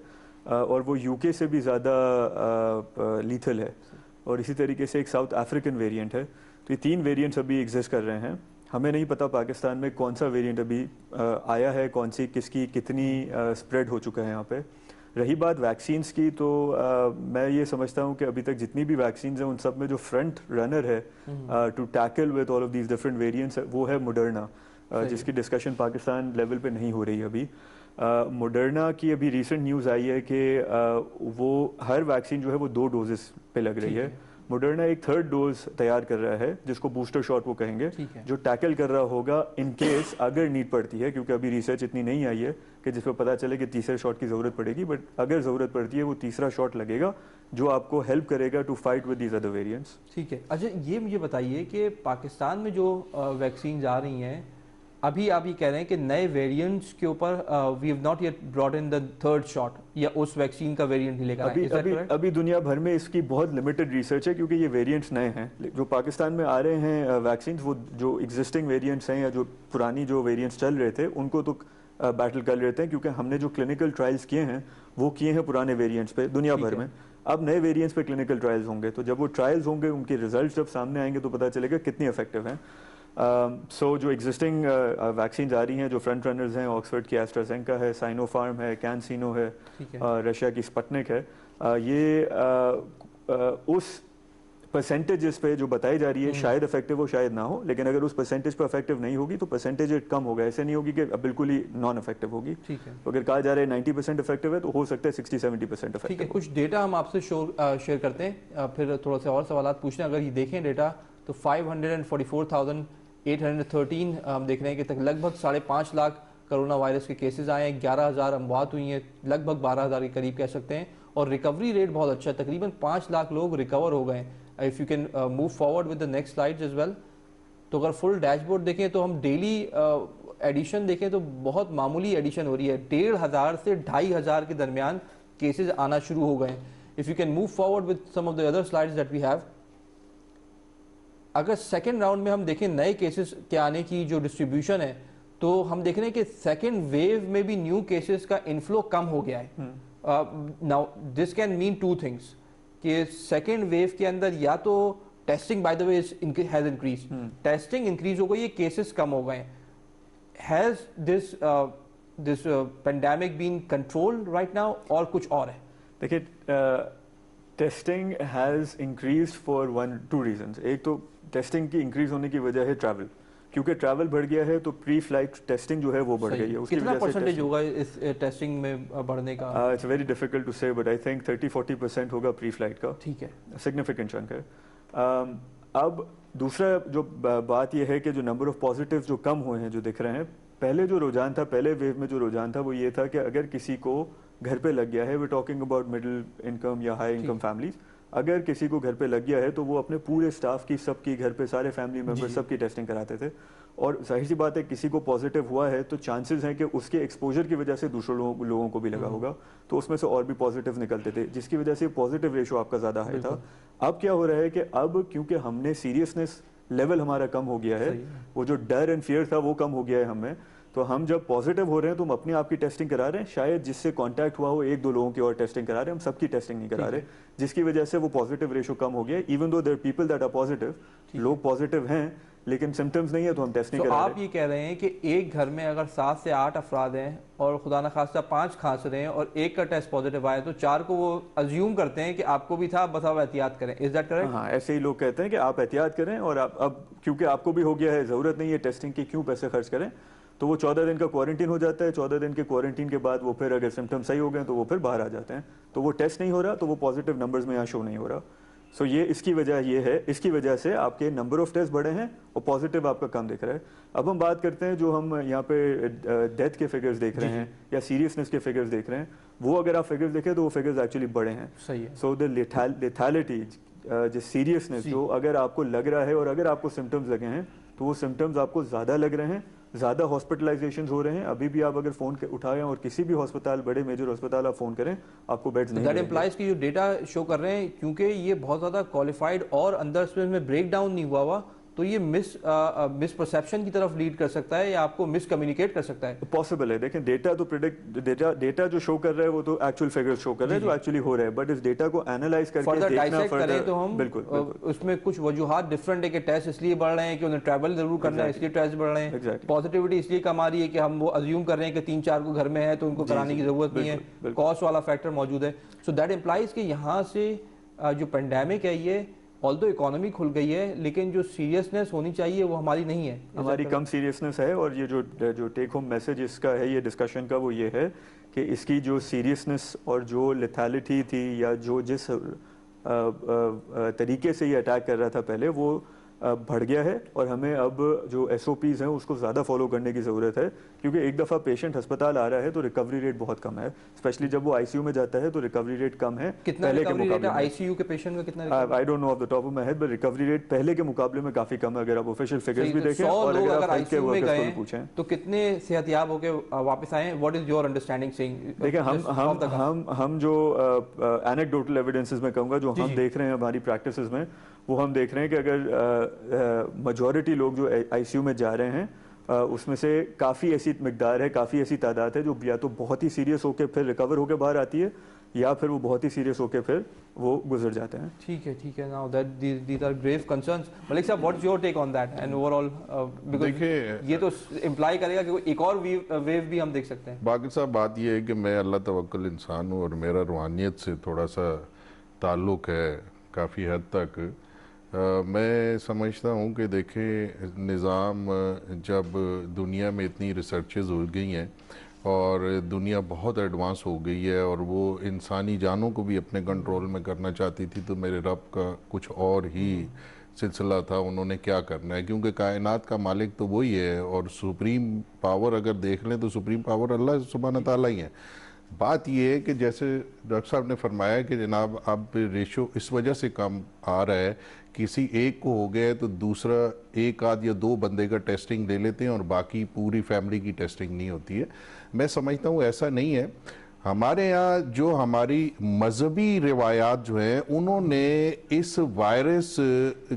اور وہ UK سے بھی زیادہ لیتھل ہے, اور اسی طریقے سے ایک ساؤتھ افریقن ویریئنٹ ہے. تو یہ 3 ویریئنٹس ابھی ایگزسٹ کر رہے ہیں. ہمیں نہیں پتا پاکستان میں کون سا ویریئنٹ ابھی آیا ہے, کون سی کس کی کتنی اسپریڈ ہو چکا ہے یہاں پہ. رہی بات ویکسینز کی, تو میں یہ سمجھتا ہوں کہ ابھی تک جتنی بھی ویکسینز ہیں ان سب میں جو فرنٹ رنر ہے to tackle with all of these different variants وہ ہے موڈرنا, جس کی ڈسکشن پاکستان لیول پہ نہیں ہو رہی ہے ابھی. موڈرنا کی ابھی ریسنٹ نیوز آئی ہے کہ وہ ہر ویکسین جو ہے وہ 2 ڈوزز پہ لگ رہی ہے. موڈرنا ایک 3rd ڈوز تیار کر رہا ہے جس کو بوسٹر شاٹ وہ کہیں گے, جو ٹیکل کر رہا ہوگا ان کیس اگر نیڈ پڑتی ہے, کیونکہ ابھی ریسرچ اتنی نہیں آئی ہے کہ جس پہ پتہ چلے کہ تیسرے شاٹ کی ضرورت پڑے گی, بٹ اگر ضرورت پڑتی ہے وہ تیسرا شاٹ لگے گا جو آپ کو ہیلپ کرے گا to fight with these other variants. ٹھیک ہے. اچھا یہ مجھے بتائیے کہ پاکستان میں جو ویکسینز آ رہی ہیں ابھی آپ یہ کہہ رہے ہیں کہ نئے ویریئنٹس کے اوپر we have not yet brought in the 3rd shot, یا اس ویکسین کا ویریئنٹ ہی لے کر آئے. ابھی دنیا بھر میں اس کی بہت لمیٹڈ ریسرچ ہے کیونکہ یہ ویریئنٹس نئے ہیں. جو پاکستان میں آ رہے ہیں ویکسینز وہ جو ایگزسٹنگ ویریئنٹس ہیں یا جو پرانی جو ویریئنٹس چل رہے تھے ان کو تو بیٹل کر لیتے ہیں, کیونکہ ہم نے جو کلینکل ٹرائلز کیے ہیں وہ کیے ہیں پرانے ویریئنٹس پہ دنیا بھر میں. اب نئے ویریئنٹس پہ کلینکل ٹرائلز ہوں گے, تو جب وہ ٹرائلز ہوں گے ان کے ریزلٹس جب سامنے آئیں گے تو پتہ چلے گا کتنی افیکٹو ہیں. سو جو ایگزسٹنگ ویکسینز آ رہی ہیں جو فرنٹ رنرز ہیں, آکسفورڈ کی ایسٹرازینکا ہے, سائنو فارم ہے, کینسینو ہے, رشیا کی اسپٹنک ہے, یہ اس پرسنٹیجز پہ جو بتائی جا رہی ہے شاید افیکٹو ہو شاید نہ ہو, لیکن اگر اس پرسنٹیج پہ افیکٹو نہیں ہوگی تو پرسنٹیج کم ہوگا, ایسے نہیں ہوگی کہ بالکل ہی نان افیکٹو ہوگی. اگر کہا جا رہا ہے 90% افیکٹو ہے تو ہو سکتا ہے 60-70% افیکٹو. ٹھیک ہے, کچھ ڈیٹا ہم آپ سے شیئر کرتے ہیں, پھر تھوڑا سا اور سوالات پوچھتے ہیں. اگر یہ دیکھیں ڈیٹا تو 544,813 ہم دیکھ رہے ہیں کہ تک لگ بھگ 5.5 لاکھ کرونا وائرس کے کیسز آئے ہیں, 11,000 اموات ہوئی ہیں, لگ بھگ 12,000 کے قریب کہہ سکتے ہیں, اور ریکوری ریٹ بہت اچھا ہے, تقریباً 5 لاکھ لوگ ریکور ہو گئے ہیں. If you can move forward with the next slides as well. تو اگر فل ڈیش بورڈ دیکھیں تو ہم ڈیلی ایڈیشن دیکھیں تو بہت معمولی ایڈیشن ہو رہی ہے, 1,500 سے 2,500 کے درمیان کیسز آنا شروع ہو گئے ہیں. If you can move forward with some of the other slides that we have, اگر سیکنڈ راؤنڈ میں ہم دیکھیں نئے کیسز کے آنے کی جو ڈسٹریبیوشن ہے تو ہم دیکھ رہے ہیں کہ سیکنڈ ویو میں بھی نیو کیسز کا انفلو کم ہو گیا ہے. Now this can mean two things, کہ سیکنڈ ویو کے اندر یا تو testing by the way has increase, testing increase ہو گئی ہے, کیسز کم ہو گئے ہیں. Has this pandemic been controlled right now اور کچھ اور ہے؟ دیکھیے testing has increase for two reasons. ایک تو ٹیسٹنگ کی انکریز ہونے کی وجہ ہے ٹریول, کیونکہ ٹریول بڑھ گیا ہے تو پری فلائٹ ٹیسٹنگ جو ہے وہ بڑھ گئی ہے. کتنا پرسنٹیج ہوگا اس ٹیسٹنگ میں بڑھنے کا؟ اٹس ویری ڈیفیکلٹ ٹو سے, بٹ آئی تھنک 30-40% ہوگا پری فلائٹ کا. ٹھیک ہے, سگنیفیکنٹ چنک ہے. اب دوسرا جو بات یہ ہے کہ جو نمبر آف پازیٹیو جو کم ہوئے ہیں جو دکھ رہے ہیں, پہلے جو رجحان تھا, پہلے ویو میں جو رجحان تھا وہ یہ تھا کہ اگر کسی کو گھر پہ لگ گیا ہے, we talking about middle income یا ہائی انکم فیملیز, اگر کسی کو گھر پہ لگ گیا ہے تو وہ اپنے پورے اسٹاف کی, سب کی, گھر پہ سارے فیملی ممبر سب کی ٹیسٹنگ کراتے تھے. اور ظاہر سی بات ہے کسی کو پازیٹیو ہوا ہے تو چانسز ہیں کہ اس کے ایکسپوجر کی وجہ سے دوسرے لوگوں کو بھی لگا ہوگا, تو اس میں سے اور بھی پازیٹیو نکلتے تھے, جس کی وجہ سے پازیٹیو ریشو آپ کا زیادہ ہائی تھا. اب کیا ہو رہا ہے کہ اب کیونکہ ہم نے سیریسنس لیول ہمارا کم ہو گیا ہے, وہ جو ڈر اینڈ فیئر تھا وہ کم ہو گیا ہے ہمیں, تو ہم جب پازیٹیو ہو رہے ہیں تو ہم اپنے آپ کی ٹیسٹنگ کرا رہے ہیں. شاید جس سے کانٹیکٹ ہوا ہو 1-2 لوگوں کی اور ٹیسٹنگ کرا رہے ہیں, ہم سب کی ٹیسٹنگ نہیں کرا رہے, جس کی وجہ سے وہ پازیٹیو ریشو کم ہو گیا ہے. Even though there people that are positive, لوگ پازیٹیو ہیں لیکن سمٹمز نہیں ہے تو ہم ٹیسٹ نہیں کرا رہے. آپ یہ کہہ رہے ہیں کہ ایک گھر میں اگر 7 سے 8 افراد ہیں اور خدا نخواستہ 5 کھانس رہے ہیں اور ایک کا ٹیسٹ پازیٹیو آیا تو 4 کو وہ ازیوم کرتے ہیں کہ آپ کو بھی تھا, بس آپ احتیاط کریں. از دیٹ کریکٹ؟ ہاں, ایسے ہی لوگ کہتے ہیں کہ آپ احتیاط کریں اور اب کیونکہ آپ کو بھی ہو گیا ہے, ضرورت نہیں ہے ٹیسٹنگ کی, کیوں پیسے خرچ کریں. تو وہ 14 دن کا کوارنٹین ہو جاتا ہے. 14 دن کے کوارنٹین کے بعد وہ پھر اگر سمٹم صحیح ہو گئے تو وہ پھر باہر آ جاتے ہیں, تو وہ ٹیسٹ نہیں ہو رہا, تو وہ پازیٹیو نمبرز میں یہاں شو نہیں ہو رہا. سو یہ اس کی وجہ یہ ہے, اس کی وجہ سے آپ کے نمبر آف ٹیسٹ بڑھے ہیں اور پازیٹیو آپ کا کم دکھ رہا ہے. اب ہم بات کرتے ہیں جو ہم یہاں پہ ڈیتھ کے فگرز دیکھ رہے ہیں یا سیریسنس کے فگرز دیکھ رہے ہیں, وہ اگر آپ فگرز دیکھیں تو وہ فگرز ایکچولی بڑے ہیں. سو دا لیتھیلٹی, جو سیریسنس, جو اگر آپ کو لگ رہا ہے اور اگر آپ کو سمٹمز لگے ہیں تو وہ سمٹمز آپ کو زیادہ لگ رہے ہیں, زیادہ ہاسپٹلائزیشنز ہو رہے ہیں. ابھی بھی آپ اگر فون اٹھائیں اور کسی بھی ہسپتال, بڑے میجر ہسپتال آپ فون کریں, آپ کو بیڈز نہیں. دیٹ امپلائز کی جو ڈیٹا شو کر رہے ہیں, کیونکہ یہ بہت زیادہ کوالیفائڈ اور اندر میں بریک ڈاؤن نہیں ہوا تو یہ مس پرسیپشن کی طرف لیڈ کر سکتا ہے یا آپ کو مس کمیونیکیٹ کر سکتا ہے. پاسبل ہے. دیکھیں ڈیٹا تو ڈیٹا جو شو کر رہا ہے وہ تو ایکچوئل فگرز شو کر رہے ہیں جو ایکچولی ہو رہا ہے, بٹ اس ڈیٹا کو اینالائز کر کے دیکھنا کریں تو ہم بالکل اس میں کچھ وجوہات ڈفرنٹ ہے کہ ٹیسٹ اس لیے بڑھ رہے ہیں کہ انہیں ٹریول ضرور کرنا ہے, اس لیے ٹیسٹ بڑھ رہے ہیں. پازیٹیوٹی اس لیے کم آ رہی ہے کہ ہم وہ ازیوم کر رہے ہیں کہ 3-4 کو گھر میں ہے تو ان کو کرانے کی ضرورت نہیں ہے, کاسٹ والا فیکٹر موجود ہے. سو دیٹ امپلائز کہ یہاں سے جو پینڈیمک ہے یہ آلدو اکانومی کھل گئی ہے لیکن جو سیریسنس ہونی چاہیے وہ ہماری نہیں ہے, ہماری کم سیریسنس ہے. اور یہ جو ٹیک ہوم میسج اس کا ہے یہ ڈسکشن کا وہ یہ ہے کہ اس کی جو سیریسنس اور جو لیتھیلٹی تھی یا جو جس طریقے سے یہ اٹیک کر رہا تھا پہلے وہ بڑھ گیا ہے, اور ہمیں اب جو ایس او پیز ہیں اس کو زیادہ فالو کرنے کی ضرورت ہے, کیونکہ ایک دفعہ پیشنٹ ہسپتال آ رہا ہے تو ریکوری ریٹ بہت کم ہے, اسپیشلی جب وہ آئی سی یو میں جاتا ہے تو ریکوری ریٹ کم ہے. پہلے کے مقابلے آئی سی یو کے پیشنٹ کا کتنا؟ I don't know off the top of my head, but recovery rate پہلے کے مقابلے میں کافی کم ہے. اگر آپ آفیشیل فگرز بھی دیکھیں اور اگر آپ ہیلتھ کیئر ورکرز کو بھی پوچھیں تو کتنے صحت یاب ہو کے واپس آئے ہیں. What is your understanding seeing? دیکھیں ہم جو اینیکڈوٹل ایویڈنسز میں کہوں گا جو ہم دیکھ رہے ہیں ہماری پریکٹسز میں, وہ ہم دیکھ رہے ہیں کہ اگر میجورٹی لوگ جو آئی سی یو میں جا رہے ہیں اس میں سے کافی ایسی مقدار ہے, کافی ایسی تعداد ہے جو یا تو بہت ہی سیریس ہو کے پھر ریکور ہو کے باہر آتی ہے یا پھر وہ بہت ہی سیریس ہو کے پھر وہ گزر جاتے ہیں. ٹھیک ہے. Now that these are grave concerns. ملک صاحب, what's your take on that and overall because یہ تو امپلائی کرے گا کہ ایک اور ویو بھی ہم دیکھ سکتے ہیں. باقر صاحب بات یہ ہے کہ میں اللہ توکل انسان ہوں اور میرا روحانیت سے تھوڑا سا تعلق ہے کافی حد تک. میں سمجھتا ہوں کہ دیکھیں نظام جب دنیا میں اتنی ریسرچز ہو گئی ہیں اور دنیا بہت ایڈوانس ہو گئی ہے اور وہ انسانی جانوں کو بھی اپنے کنٹرول میں کرنا چاہتی تھی, تو میرے رب کا کچھ اور ہی سلسلہ تھا, انہوں نے کیا کرنا ہے, کیونکہ کائنات کا مالک تو وہی ہے اور سپریم پاور اگر دیکھ لیں تو سپریم پاور اللہ سبحانہ تعالیٰ ہی ہے. بات یہ ہے کہ جیسے ڈاکٹر صاحب نے فرمایا کہ جناب اب ریشو اس وجہ سے کم آ رہا ہے، کسی ایک کو ہو گیا ہے تو دوسرا ایک آدھ یا دو بندے کا ٹیسٹنگ لے لیتے ہیں اور باقی پوری فیملی کی ٹیسٹنگ نہیں ہوتی ہے. میں سمجھتا ہوں ایسا نہیں ہے. ہمارے یہاں جو ہماری مذہبی روایات جو ہیں انہوں نے اس وائرس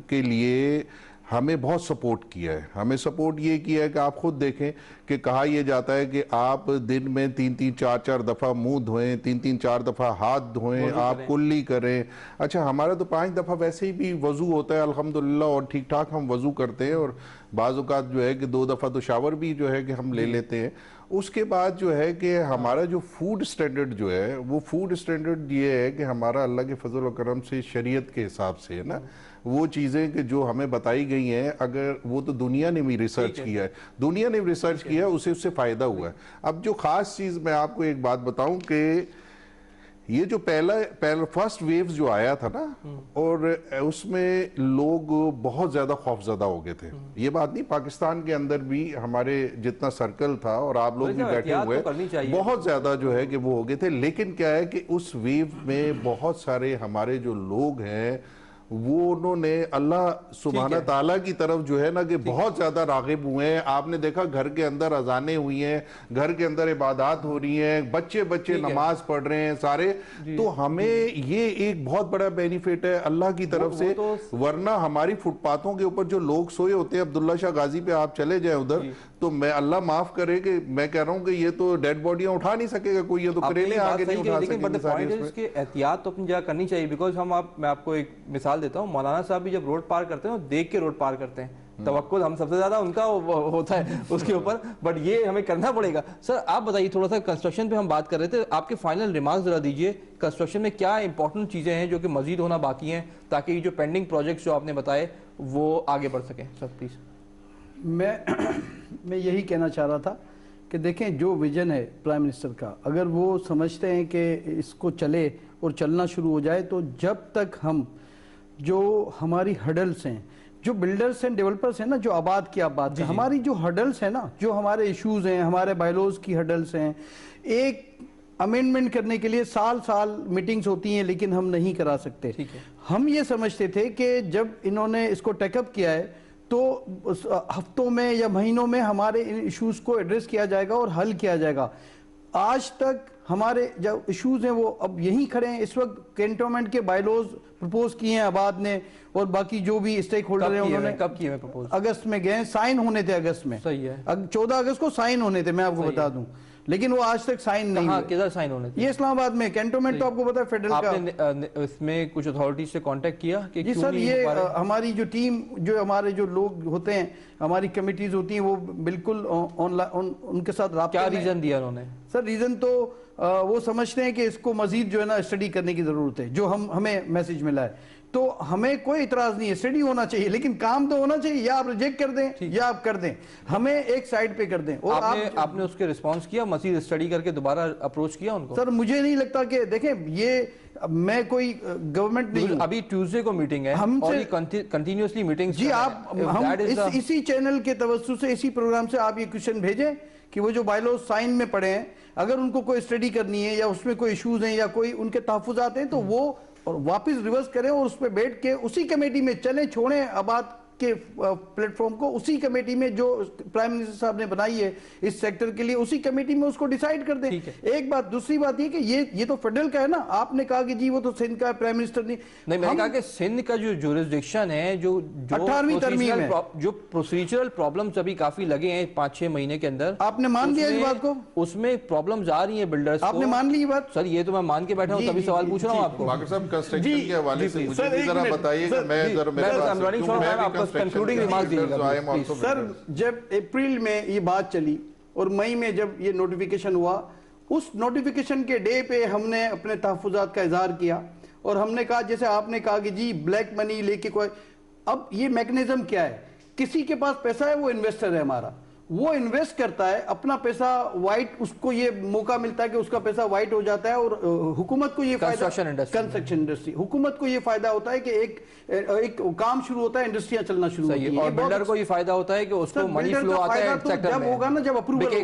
کے لیے ہمیں بہت سپورٹ کیا ہے. ہمیں سپورٹ یہ کیا ہے کہ آپ خود دیکھیں کہ کہا یہ جاتا ہے کہ آپ دن میں 3-3 4-4 دفعہ منہ دھوئیں، 3-3 4 دفعہ ہاتھ دھوئیں، آپ کلی کریں. اچھا ہمارا تو 5 دفعہ ویسے ہی بھی وضو ہوتا ہے الحمدللہ، اور ٹھیک ٹھاک ہم وضو کرتے ہیں، اور بعض اوقات جو ہے کہ 2 دفعہ تو شاور بھی جو ہے کہ ہم لے لیتے ہیں. اس کے بعد جو ہے کہ ہمارا جو فوڈ سٹینڈرڈ جو ہے وہ فوڈ سٹینڈرڈ یہ ہے کہ ہمارا اللہ کے فضل و کرم سے شریعت کے حساب سے ہے نا، وہ چیزیں کہ جو ہمیں بتائی گئی ہیں، اگر وہ تو دنیا نے بھی ریسرچ کیا ہے، دنیا نے بھی ریسرچ کیا ہے، اسے اس سے فائدہ ہوا ہے. اب جو خاص چیز میں آپ کو ایک بات بتاؤں کہ یہ جو پہلا فرسٹ ویوز جو آیا تھا نا، اور اس میں لوگ بہت زیادہ خوفزدہ ہو گئے تھے. یہ بات نہیں، پاکستان کے اندر بھی ہمارے جتنا سرکل تھا اور آپ لوگ بھی بیٹھے ہوئے بہت زیادہ جو ہے کہ وہ ہو گئے تھے. لیکن کیا ہے کہ اس ویو میں بہت سارے ہمارے جو لوگ ہیں وہ انہوں نے اللہ سبحانہ تعالیٰ کی طرف جو ہے نا کہ بہت زیادہ راغب ہوئے ہیں. آپ نے دیکھا گھر کے اندر اذانیں ہوئی ہیں، گھر کے اندر عبادات ہو رہی ہیں، بچے نماز پڑھ رہے ہیں سارے. تو ہمیں یہ ایک بہت بڑا بینیفٹ ہے اللہ کی طرف سے. ورنہ ہماری فٹ پاتھوں کے اوپر جو لوگ سوئے ہوتے ہیں، عبداللہ شاہ غازی پہ آپ چلے جائیں ادھر، تو میں اللہ معاف کرے کہ میں کہہ رہا ہوں کہ یہ تو ڈیڈ باڈیاں اٹھا نہیں سکے گا کوئی، یہ تو کریلے آگے نہیں اٹھا سکے گا. اس کی احتیاط تو اپنی جگہ کرنی چاہیے، بیکاز میں آپ کو ایک مثال دیتا ہوں. مولانا صاحب بھی جب روڈ پار کرتے ہیں دیکھ کے روڈ پار کرتے ہیں. توکل ہم سب سے زیادہ ان کا ہوتا ہے اس کے اوپر، بٹ یہ ہمیں کرنا پڑے گا. سر آپ بتائیے تھوڑا سا کنسٹرکشن پہ ہم بات کر رہے تھے، آپ کے فائنل ریمارکس ذرا دیجئے. کنسٹرکشن میں کیا امپورٹنٹ چیزیں ہیں جو کہ مزید ہونا باقی ہیں تاکہ یہ جو پینڈنگ پروجیکٹس جو آپ نے بتائے وہ آگے بڑھ سکیں؟ Sir please. میں یہی کہنا چاہ رہا تھا کہ دیکھیں جو ویژن ہے پرائم منسٹر کا، اگر وہ سمجھتے ہیں کہ اس کو چلے اور چلنا شروع ہو جائے، تو جب تک ہم جو ہماری ہڈلز ہیں، جو بلڈرز ہیں، ڈیولپرز ہیں نا، جو آباد کی آباد ہماری جو ہڈلز ہیں نا، جو ہمارے ایشوز ہیں، ہمارے بائیلوز کی ہڈلز ہیں، ایک امینڈمنٹ کرنے کے لیے سال میٹنگز ہوتی ہیں لیکن ہم نہیں کرا سکتے. ہم یہ سمجھتے تھے کہ جب انہوں نے اس کو ٹیک اپ کیا ہے تو ہفتوں میں یا مہینوں میں ہمارے ان ایشوز کو ایڈریس کیا جائے گا اور حل کیا جائے گا. آج تک ہمارے جو ایشوز ہیں وہ اب یہیں کھڑے ہیں. اس وقت کینٹونمنٹ کے بائیلوز پرپوز کیے ہیں آباد نے، اور باقی جو بھی اسٹیک ہولڈر ہیں انہوں نے کب کیے ہیں پرپوز؟ اگست میں گئے، سائن ہونے تھے اگست میں. صحیح ہے، 14 اگست کو سائن ہونے تھے، میں آپ کو بتا دوں، لیکن وہ آج تک سائن نہیں ہوئے. کدھر سائن ہونے تھے؟ یہ اسلام آباد میں. کینٹونمنٹ تو آپ کو پتا ہے فیڈرل کا. آپ نے اس میں کچھ اتھارٹی سے کانٹیکٹ کیا کہ جی سر، یہ ہماری جو ٹیم، جو ہمارے جو لوگ ہوتے ہیں، ہماری کمیٹیز ہوتی ہیں، وہ بالکل ان کے ساتھ رابطہ. کیا ریزن دیا انہوں نے؟ سر ریزن تو وہ سمجھتے ہیں کہ اس کو مزید جو ہے نا اسٹڈی کرنے کی ضرورت ہے، جو ہمیں میسج ملا ہے. تو ہمیں کوئی اعتراض نہیں ہے، اسٹڈی ہونا چاہیے، لیکن کام تو ہونا چاہیے. یا آپ ریجیکٹ کر دیں یا آپ کر دیں، ہمیں ایک سائڈ پہ کر دیں. اور آپ نے اس کے رسپانس کیا، مزید اسٹڈی کر کے دوبارہ اپروچ کیا ان کو؟ سر مجھے نہیں لگتا کہ دیکھیں، یہ میں کوئی گورنمنٹ نہیں ہوں. ابھی ٹیوزڈے کو میٹنگ ہے اور یہ کنٹینیوسلی میٹنگ. جی آپ اسی چینل کے توسط سے، اسی پروگرام سے آپ یہ کوشچن بھیجیں کہ وہ جو بائیلوز سائن میں پڑے ہیں، اگر ان کو کوئی اسٹڈی کرنی ہے یا اس میں کوئی ایشوز ہیں یا کوئی ان کے تحفظات ہیں، تو وہ اور واپس ریورس کریں اور اس پہ بیٹھ کے اسی کمیٹی میں چلیں، چھوڑیں آباد کے پلیٹ فارم کو. اسی کمیٹی میں جو پرائم منسٹر صاحب نے بنائی ہے اس سیکٹر کے لیے، اسی کمیٹی میں اس کو ڈیسائیڈ کر دیں. ایک بات. دوسری بات یہ کہ یہ تو فیڈرل کا ہے نا. آپ نے کہا کہ جی وہ تو سندھ کا پرائم منسٹر نہیں. میں نے کہا کہ سندھ کا جو جورسڈکشن ہے، جو 18ویں ترمیم ہے، جو پروسیجرل پرابلمز ابھی کافی لگے ہیں 5-6 مہینے کے اندر، آپ نے مان لیا اس بات کو؟ اس میں پرابلمز آ رہی ہیں بلڈرز کو. آپ نے مان لی یہ بات؟ سر یہ تو میں مان کے بیٹھا ہوں، تبھی سوال پوچھ رہا ہوں آپ کو. باقر صاحب کنسٹرکشن کے حوالے سے مجھے بھی ذرا بتائیے کہ میں سر جب اپریل میں یہ بات چلی اور مئی میں جب یہ نوٹیفیکیشن ہوا، اس نوٹیفیکیشن کے ڈے پہ ہم نے اپنے تحفظات کا اظہار کیا اور ہم نے کہا، جیسے آپ نے کہا کہ جی بلیک منی لے کے کوئی. اب یہ میکنزم کیا ہے؟ کسی کے پاس پیسہ ہے، وہ انویسٹر ہے ہمارا، وہ انویسٹ کرتا ہے اپنا پیسہ وائٹ، اس کو یہ موقع ملتا ہے کہ اس کا پیسہ وائٹ ہو جاتا ہے. اور حکومت کو یہ فائدہ، کنسٹرکشن انڈسٹری، حکومت کو یہ فائدہ ہوتا ہے کہ ایک کام شروع ہوتا ہے، انڈسٹریاں چلنا شروع ہوتی ہیں. اور بلڈر کو یہ فائدہ ہوتا ہے کہ اس کو منی فلو آتا ہے سیکٹر میں، جب ہوگا نا، جب اپروول ہوگی،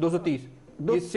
230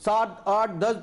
7, 8, 10,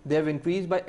they have increased by